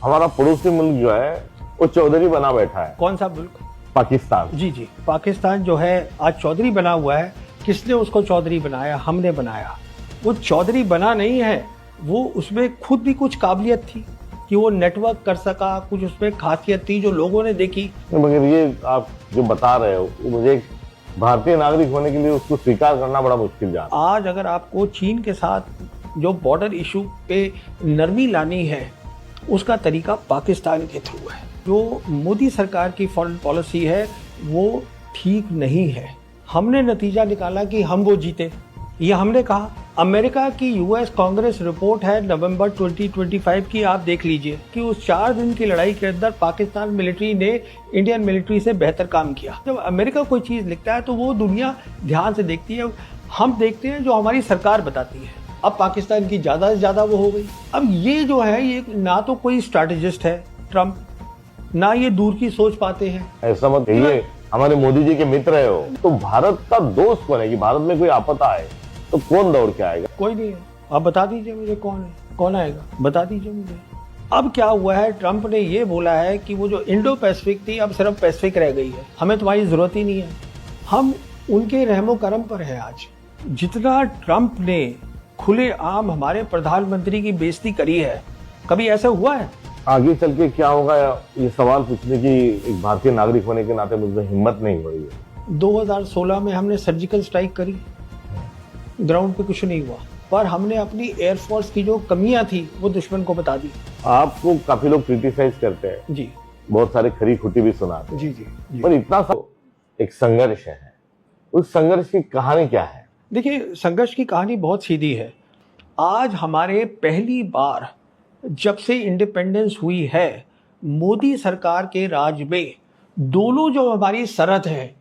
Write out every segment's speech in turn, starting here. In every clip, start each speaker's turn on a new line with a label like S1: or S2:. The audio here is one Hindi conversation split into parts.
S1: हमारा पड़ोसी मुल्क जो है वो चौधरी बना बैठा है।
S2: कौन सा मुल्क?
S1: पाकिस्तान।
S2: जी जी, पाकिस्तान जो है आज चौधरी बना हुआ है। किसने उसको चौधरी बनाया? हमने बनाया। वो चौधरी बना नहीं है, वो उसमें खुद भी कुछ काबिलियत थी कि वो नेटवर्क कर सका, कुछ उसमें खासियत थी जो लोगों ने देखी।
S1: मगर ये आप जो बता रहे हो, मुझे एक भारतीय नागरिक होने के लिए उसको स्वीकार करना बड़ा मुश्किल जा रहा है।
S2: आज अगर आपको चीन के साथ जो बॉर्डर इशू पे नरमी लानी है, उसका तरीका पाकिस्तान के थ्रू है। जो मोदी सरकार की फॉरेन पॉलिसी है वो ठीक नहीं है। हमने नतीजा निकाला कि हम वो जीते, ये हमने कहा। अमेरिका की यूएस कांग्रेस रिपोर्ट है नवंबर 2025 की, आप देख लीजिए कि उस 4 दिन की लड़ाई के अंदर पाकिस्तान मिलिट्री ने इंडियन मिलिट्री से बेहतर काम किया। जब अमेरिका कोई चीज़ लिखता है तो वो दुनिया ध्यान से देखती है, हम देखते हैं जो हमारी सरकार बताती है। अब पाकिस्तान की ज़्यादा से ज़्यादा वो हो गई। अब ये जो है, ये ना तो कोई स्ट्रैटेजिस्ट है ट्रम्प, ना ये दूर की सोच पाते हैं।
S1: ऐसा मत कहिए, हमारे मोदी जी के मित्र है वो। तो भारत का दोस्त कौन है कि भारत में कोई आपदा आए तो कौन दौड़ के आएगा?
S2: कोई नहीं है। आप बता दीजिए मुझे कौन है, कौन आएगा, बता दीजिए मुझे। अब क्या हुआ है, ट्रम्प ने ये बोला है कि वो जो इंडो पैसिफिक थी अब सिर्फ पैसिफिक रह गई है, हमें तुम्हारी जरूरत ही नहीं है। हम उनके रहमो करम पर है। आज जितना ट्रम्प ने खुले आम हमारे प्रधानमंत्री की बेइज्जती करी है, कभी ऐसा हुआ है?
S1: आगे चल के क्या होगा ये सवाल पूछने की एक भारतीय नागरिक होने के नाते मुझे हिम्मत नहीं हो रही है।
S2: 2016 में हमने सर्जिकल स्ट्राइक करी, ग्राउंड पे कुछ नहीं हुआ, पर हमने अपनी एयरफोर्स की जो कमियां थी वो दुश्मन को बता दी।
S1: आपको काफी लोग क्रिटिसाइज करते हैं
S2: जी,
S1: बहुत सारे खरी खुटी भी सुनाते हैं।
S2: जी जी, जी।
S1: पर इतना सा एक संघर्ष है, उस संघर्ष की कहानी क्या है?
S2: देखिए, संघर्ष की कहानी बहुत सीधी है। आज हमारे पहली बार जब से इंडिपेंडेंस हुई है, मोदी सरकार के राज में दोनों जो हमारी सरहद है,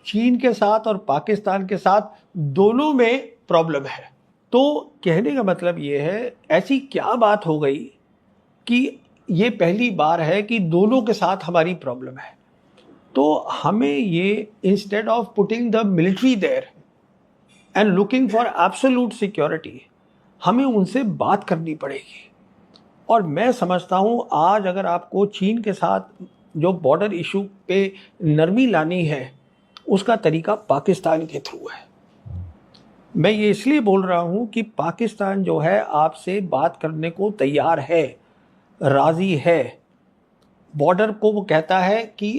S2: चीन के साथ और पाकिस्तान के साथ, दोनों में प्रॉब्लम है। तो कहने का मतलब ये है, ऐसी क्या बात हो गई कि ये पहली बार है कि दोनों के साथ हमारी प्रॉब्लम है। तो हमें ये, instead of putting the military there and looking for absolute security, हमें उनसे बात करनी पड़ेगी। और मैं समझता हूँ आज अगर आपको चीन के साथ जो बॉर्डर इशू पे नरमी लानी है, उसका तरीका पाकिस्तान के थ्रू है। मैं ये इसलिए बोल रहा हूँ कि पाकिस्तान जो है आपसे बात करने को तैयार है, राज़ी है। बॉर्डर को वो कहता है कि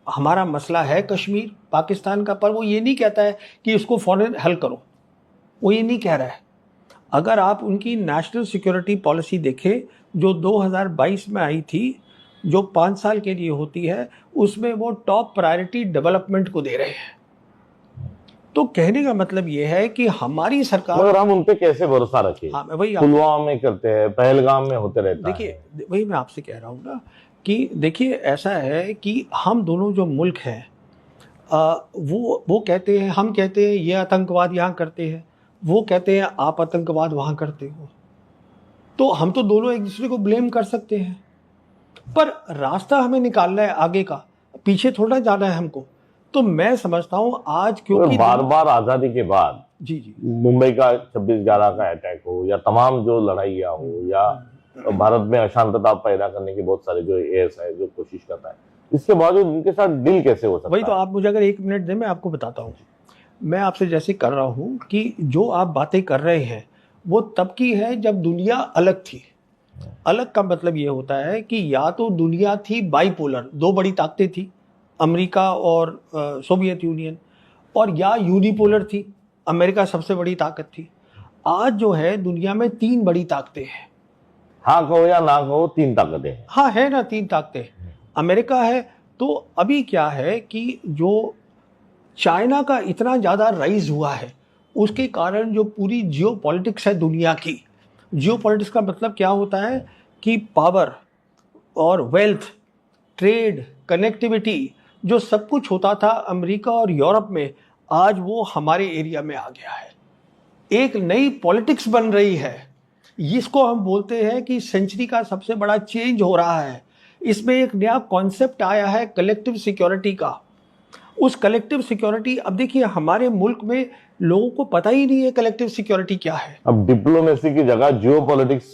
S2: हमारा मसला है कश्मीर पाकिस्तान का, पर वो ये नहीं कहता है कि इसको फ़ौरन हल करो, वो ये नहीं कह रहा है। अगर आप उनकी नेशनल सिक्योरिटी पॉलिसी देखें जो 2022 में आई थी, जो 5 साल के लिए होती है, उसमें वो टॉप प्रायोरिटी डेवलपमेंट को दे रहे हैं। तो कहने का मतलब ये है कि हमारी सरकार,
S1: मगर हम उन पे कैसे भरोसा रखें?
S2: हाँ, मैं वही
S1: पुलवामा में करते हैं, पहलगाम में होते रहता है।
S2: देखिए, वही मैं आपसे कह रहा हूँ ना कि देखिए, ऐसा है कि हम दोनों जो मुल्क हैं, वो कहते हैं, हम कहते हैं ये आतंकवाद यहाँ करते हैं, वो कहते हैं आप आतंकवाद वहाँ करते हो। तो हम तो दोनों एक दूसरे को ब्लेम कर सकते हैं, पर रास्ता हमें निकालना है आगे का, पीछे थोड़ा जाना है हमको। तो मैं समझता हूँ आज, क्योंकि
S1: बार बार आजादी के बाद
S2: जी जी,
S1: मुंबई का 26/11 का अटैक हो या तमाम जो लड़ाइयाँ हो या भारत में अशांतता पैदा करने की बहुत सारे जो एयर्स है जो कोशिश करता है, इसके बावजूद उनके साथ डील कैसे हो सकता है?
S2: वही तो, आप मुझे अगर 1 मिनट दें, मैं आपको बताता हूँ। मैं आपसे जैसे कर रहा हूँ कि जो आप बातें कर रहे हैं वो तब की है जब दुनिया अलग थी। अलग का मतलब ये होता है कि या तो दुनिया थी बाइपोलर, 2 बड़ी ताकतें थी, अमेरिका और सोवियत यूनियन, और या यूनिपोलर थी, अमेरिका सबसे बड़ी ताकत थी। आज जो है दुनिया में 3 बड़ी ताकतें हैं।
S1: हाँ कहो या ना कहो, 3 ताकतें हैं।
S2: हाँ है ना, 3 ताकतें। अमेरिका है, तो अभी क्या है कि जो चाइना का इतना ज़्यादा राइज हुआ है, उसके कारण जो पूरी जियोपॉलिटिक्स है दुनिया की, जियोपॉलिटिक्स का मतलब क्या होता है कि पावर और वेल्थ, ट्रेड, कनेक्टिविटी, जो सब कुछ होता था अमेरिका और यूरोप में, आज वो हमारे एरिया में आ गया है। एक नई पॉलिटिक्स बन रही है, इसको हम बोलते हैं कि सेंचुरी का सबसे बड़ा चेंज हो रहा है। इसमें एक नया कॉन्सेप्ट आया है कलेक्टिव सिक्योरिटी का। उस कलेक्टिव सिक्योरिटी, अब देखिए हमारे मुल्क में लोगों को पता ही नहीं है कलेक्टिव सिक्योरिटी क्या है।
S1: अब डिप्लोमेसी की जगह geopolitics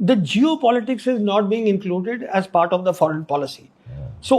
S2: the geopolitics is not being included as part of the foreign policy. So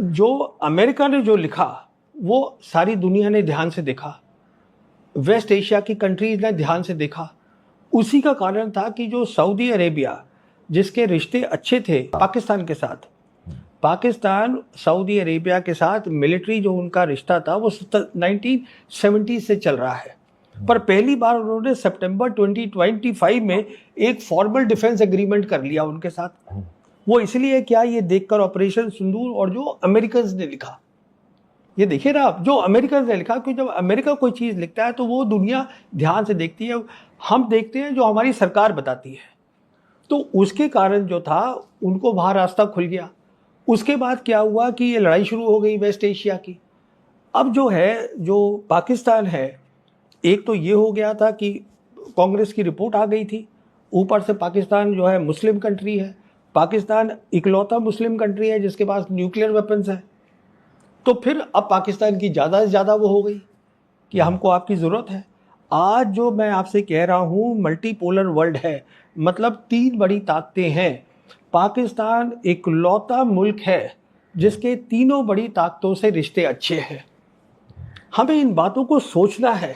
S2: जो अमेरिका ने जो लिखा वो सारी दुनिया ने ध्यान से देखा, वेस्ट एशिया की कंट्रीज ने ध्यान से देखा। उसी का कारण था कि जो सऊदी अरेबिया जिसके रिश्ते अच्छे थे पाकिस्तान के साथ, पाकिस्तान सऊदी अरेबिया के साथ मिलिट्री जो उनका रिश्ता था वो 1970 से चल रहा है, पर पहली बार उन्होंने सितंबर 2025 में एक फॉर्मल डिफेंस एग्रीमेंट कर लिया उनके साथ। वो इसलिए क्या, ये देखकर ऑपरेशन सिंदूर और जो अमेरिकन ने लिखा, ये देखिए ना आप, जो अमेरिकन ने लिखा, कि जब अमेरिका कोई चीज़ लिखता है तो वो दुनिया ध्यान से देखती है, हम देखते हैं जो हमारी सरकार बताती है। तो उसके कारण जो था उनको वहाँ रास्ता खुल गया। उसके बाद क्या हुआ कि ये लड़ाई शुरू हो गई वेस्ट एशिया की। अब जो है, जो पाकिस्तान है, एक तो ये हो गया था कि कांग्रेस की रिपोर्ट आ गई थी, ऊपर से पाकिस्तान जो है मुस्लिम कंट्री है, पाकिस्तान इकलौता मुस्लिम कंट्री है जिसके पास न्यूक्लियर वेपन्स है। तो फिर अब पाकिस्तान की ज़्यादा से ज़्यादा वो हो गई कि हमको आपकी ज़रूरत है। आज जो मैं आपसे कह रहा हूँ मल्टीपोलर वर्ल्ड है, मतलब 3 बड़ी ताकतें हैं। पाकिस्तान इकलौता मुल्क है जिसके तीनों बड़ी ताकतों से रिश्ते अच्छे हैं। हमें इन बातों को सोचना है।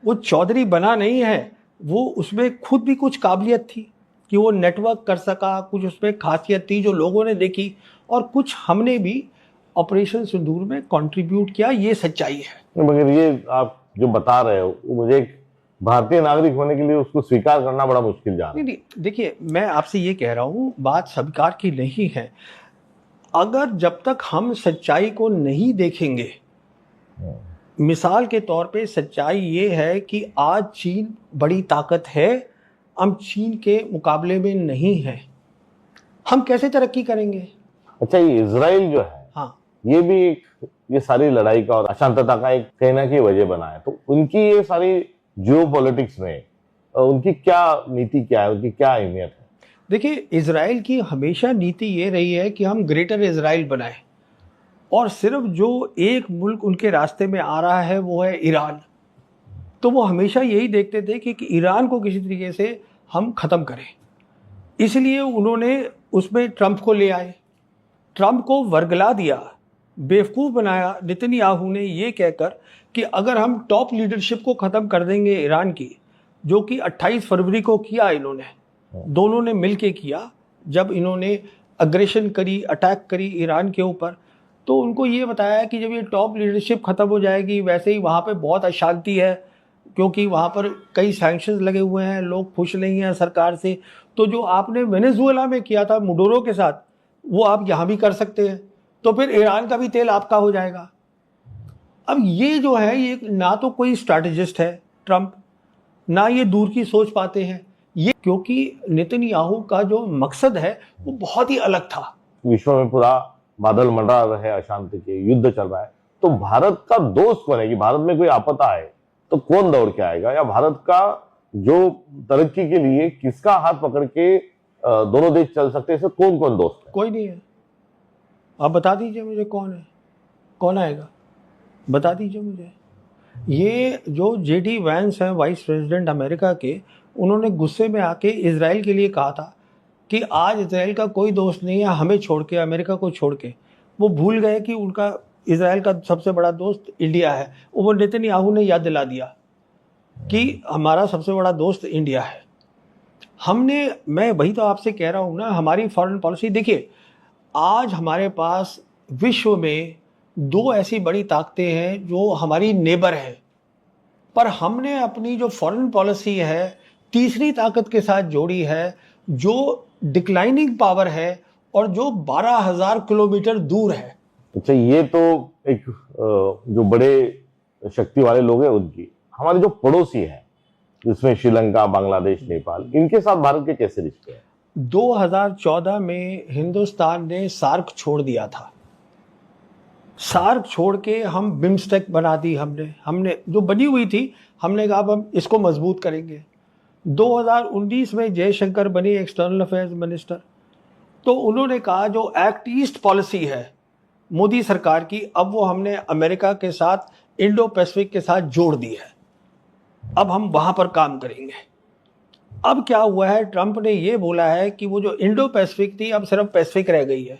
S2: वो चौधरी बना नहीं है, वो उसमें खुद भी कुछ काबिलियत थी कि वो नेटवर्क कर सका, कुछ उसमें खासियत थी जो लोगों ने देखी, और कुछ हमने भी ऑपरेशन सिंदूर में कंट्रीब्यूट किया, ये सच्चाई है।
S1: मगर ये आप जो बता रहे हो, मुझे एक भारतीय नागरिक होने के लिए उसको स्वीकार करना बड़ा मुश्किल जा रहा है।
S2: नहीं, देखिए मैं आपसे ये कह रहा हूँ, बात स्वीकार की नहीं है। अगर जब तक हम सच्चाई को नहीं देखेंगे, मिसाल के तौर पे सच्चाई ये है कि आज चीन बड़ी ताकत है, हम चीन के मुकाबले में नहीं है, हम कैसे तरक्की करेंगे?
S1: अच्छा, ये इजराइल जो है,
S2: हाँ,
S1: ये भी ये सारी लड़ाई का और अशांतता का एक कहना की वजह बना है। तो उनकी ये सारी जियोपॉलिटिक्स में उनकी क्या नीति, क्या है, उनकी क्या अहमियत है?
S2: देखिए इजराइल की हमेशा नीति ये रही है कि हम ग्रेटर इजराइल बनाएं, और सिर्फ जो एक मुल्क उनके रास्ते में आ रहा है वो है ईरान। तो वो हमेशा यही देखते थे कि ईरान को किसी तरीके से हम ख़त्म करें। इसलिए उन्होंने उसमें ट्रंप को ले आए, ट्रंप को वर्गला दिया, बेवकूफ़ बनाया नेतन्याहू ने ये कहकर कि अगर हम टॉप लीडरशिप को ख़त्म कर देंगे ईरान की, जो कि 28 फरवरी को किया इन्होंने, दोनों ने मिल के किया, जब इन्होंने अग्रेशन करी, अटैक करी ईरान के ऊपर, तो उनको ये बताया कि जब ये टॉप लीडरशिप ख़त्म हो जाएगी, वैसे ही वहाँ पे बहुत अशांति है क्योंकि वहाँ पर कई सैंक्शंस लगे हुए हैं, लोग खुश नहीं हैं सरकार से। तो जो आपने वेनेजुएला में किया था मुडोरो के साथ, वो आप यहाँ भी कर सकते हैं, तो फिर ईरान का भी तेल आपका हो जाएगा। अब ये जो है, ये ना तो कोई स्ट्रैटेजिस्ट है ट्रंप, ना ये दूर की सोच पाते हैं ये, क्योंकि नेतन्याहू का जो मकसद है वो बहुत ही अलग था।
S1: विश्व में पूरा बादल मंडरा रहे हैं, अशांति के, युद्ध चल रहा है, तो भारत का दोस्त कौन है? कि भारत में कोई आपदा आए तो कौन दौड़ के आएगा? या भारत का जो तरक्की के लिए किसका हाथ पकड़ के दोनों देश चल सकते हैं, कौन कौन दोस्त है?
S2: कोई नहीं है। आप बता दीजिए मुझे कौन है, कौन आएगा, बता दीजिए मुझे। ये जो जेडी वैंस हैं वाइस प्रेसिडेंट अमेरिका के, उन्होंने गुस्से में आके इजराइल के लिए कहा था कि आज इजराइल का कोई दोस्त नहीं है हमें छोड़ के, अमेरिका को छोड़ के। वो भूल गए कि उनका इजराइल का सबसे बड़ा दोस्त इंडिया है। वो नेतन्याहू ने याद दिला दिया कि हमारा सबसे बड़ा दोस्त इंडिया है। मैं वही तो आपसे कह रहा हूँ ना, हमारी फॉरेन पॉलिसी देखिए, आज हमारे पास विश्व में 2 ऐसी बड़ी ताकतें हैं जो हमारी नेबर हैं, पर हमने अपनी जो फॉरेन पॉलिसी है तीसरी ताकत के साथ जोड़ी है, जो डिक्लाइनिंग पावर है और जो 12,000 किलोमीटर दूर है।
S1: अच्छा, ये तो एक जो बड़े शक्ति वाले लोग हैं उनकी, हमारे जो पड़ोसी हैं जिसमें श्रीलंका, बांग्लादेश, नेपाल, इनके साथ भारत के कैसे रिश्ते हैं?
S2: 2014 में हिंदुस्तान ने सार्क छोड़ दिया था। सार्क छोड़ के हम बिम्स्टेक बना दी, हमने जो बनी हुई थी, हमने कहा अब हम इसको मजबूत करेंगे। 2019 में जयशंकर बने एक्सटर्नल अफेयर्स मिनिस्टर, तो उन्होंने कहा जो एक्ट ईस्ट पॉलिसी है मोदी सरकार की, अब वो हमने अमेरिका के साथ, इंडो पैसिफिक के साथ जोड़ दी है, अब हम वहाँ पर काम करेंगे। अब क्या हुआ है, ट्रंप ने ये बोला है कि वो जो इंडो पैसिफिक थी अब सिर्फ पैसिफिक रह गई है।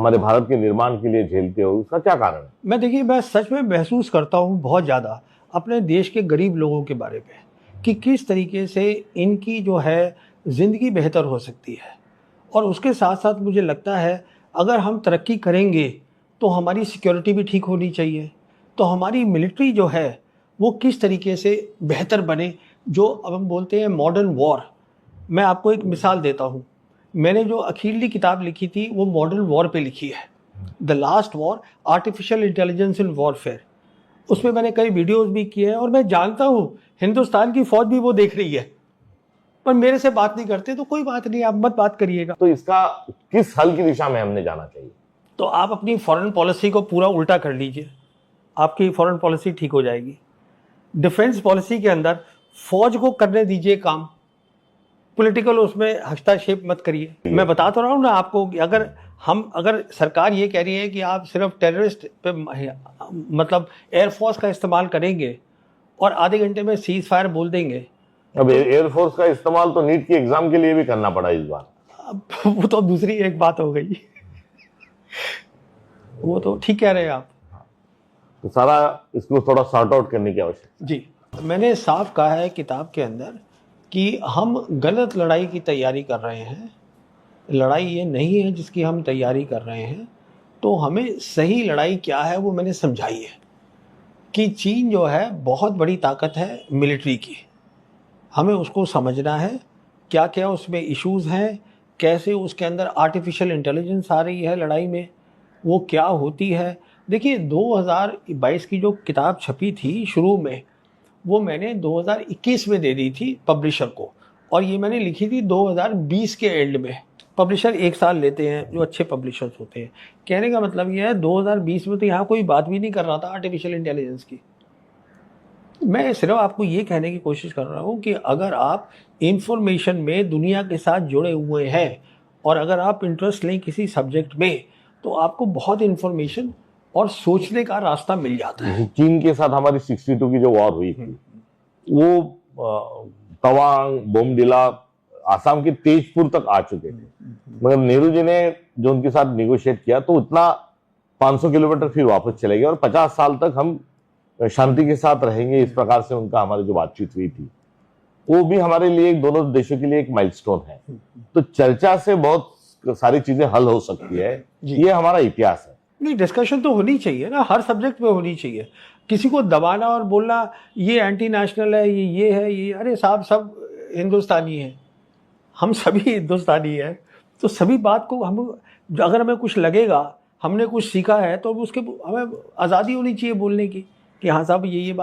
S1: हमारे भारत के निर्माण के लिए झेलते हो, उसका क्या कारण है?
S2: मैं देखिए, मैं सच में महसूस करता हूँ बहुत ज़्यादा अपने देश के गरीब लोगों के बारे में कि किस तरीके से इनकी जो है ज़िंदगी बेहतर हो सकती है। और उसके साथ साथ मुझे लगता है अगर हम तरक्की करेंगे तो हमारी सिक्योरिटी भी ठीक होनी चाहिए, तो हमारी मिलिट्री जो है वो किस तरीके से बेहतर बने, जो अब हम बोलते हैं मॉडर्न वॉर। मैं आपको एक मिसाल देता हूँ, मैंने जो अखीरली किताब लिखी थी वो मॉडर्न वॉर पे लिखी है, the last war, artificial intelligence in warfare. उसमें मैंने कई वीडियोस भी किए हैं और मैं जानता हूँ हिंदुस्तान की फौज भी वो देख रही है, पर मेरे से बात नहीं करते। तो कोई बात नहीं, आप मत बात करिएगा।
S1: तो इसका किस हल की दिशा में हमने जाना चाहिए?
S2: तो आप अपनी फॉरेन पॉलिसी को पूरा उल्टा कर लीजिए, आपकी फॉरेन पॉलिसी ठीक हो जाएगी। डिफेंस पॉलिसी के अंदर फौज को करने दीजिए काम, पॉलिटिकल उसमें हस्तक्षेप मत करिए। मैं बता तो रहा हूँ ना आपको कि अगर सरकार ये कह रही है कि आप सिर्फ टेररिस्ट पे मतलब एयरफोर्स का इस्तेमाल करेंगे और आधे घंटे में सीज फायर बोल देंगे।
S1: अब एयरफोर्स का इस्तेमाल तो नीट के एग्जाम के लिए भी करना पड़ा इस बार।
S2: अब वो तो दूसरी एक बात हो गई। वो तो ठीक कह रहे हैं आप।
S1: तो सारा इसको थोड़ा सॉर्ट आउट करने की आवश्यकता।
S2: जी, मैंने साफ कहा है किताब के अंदर कि हम गलत लड़ाई की तैयारी कर रहे हैं। लड़ाई ये नहीं है जिसकी हम तैयारी कर रहे हैं। तो हमें सही लड़ाई क्या है वो मैंने समझाई है कि चीन जो है बहुत बड़ी ताकत है मिलिट्री की, हमें उसको समझना है, क्या क्या उसमें इश्यूज़ हैं, कैसे उसके अंदर आर्टिफिशियल इंटेलिजेंस आ रही है लड़ाई में, वो क्या होती है। देखिए 2022 की जो किताब छपी थी शुरू में, वो मैंने 2021 में दे दी थी पब्लिशर को, और ये मैंने लिखी थी 2020 के एंड में। पब्लिशर एक साल लेते हैं जो अच्छे पब्लिशर्स होते हैं। कहने का मतलब ये है 2020 में तो यहाँ कोई बात भी नहीं कर रहा था आर्टिफिशियल इंटेलिजेंस की। मैं सिर्फ आपको ये कहने की कोशिश कर रहा हूँ कि अगर आप इंफॉर्मेशन में दुनिया के साथ जुड़े हुए हैं और अगर आप इंटरेस्ट लें किसी सब्जेक्ट में, तो आपको बहुत इंफॉर्मेशन और सोचने का रास्ता मिल जाता है।
S1: चीन के साथ हमारी 62 की जो वॉर हुई थी, वो तवांग, बोमडिला, आसाम के तेजपुर तक आ चुके थे, मगर नेहरू जी ने जो उनके साथ निगोशिएट किया तो उतना 500 किलोमीटर फिर वापस चले गए और 50 साल तक हम शांति के साथ रहेंगे, इस प्रकार से उनका हमारी जो बातचीत हुई थी वो भी हमारे लिए दोनों देशों के लिए एक माइलस्टोन है। तो चर्चा से बहुत सारी चीजें हल हो सकती है, ये हमारा इतिहास है।
S2: नहीं, डिस्कशन तो होनी चाहिए ना, हर सब्जेक्ट पे होनी चाहिए। किसी को दबाना और बोलना ये एंटी नेशनल है, ये है, ये, अरे साहब सब हिंदुस्तानी है, हम सभी हिंदुस्तानी है। तो सभी बात को हम, अगर हमें कुछ लगेगा, हमने कुछ सीखा है, तो उसके हमें आज़ादी होनी चाहिए बोलने की कि हाँ साहब ये बात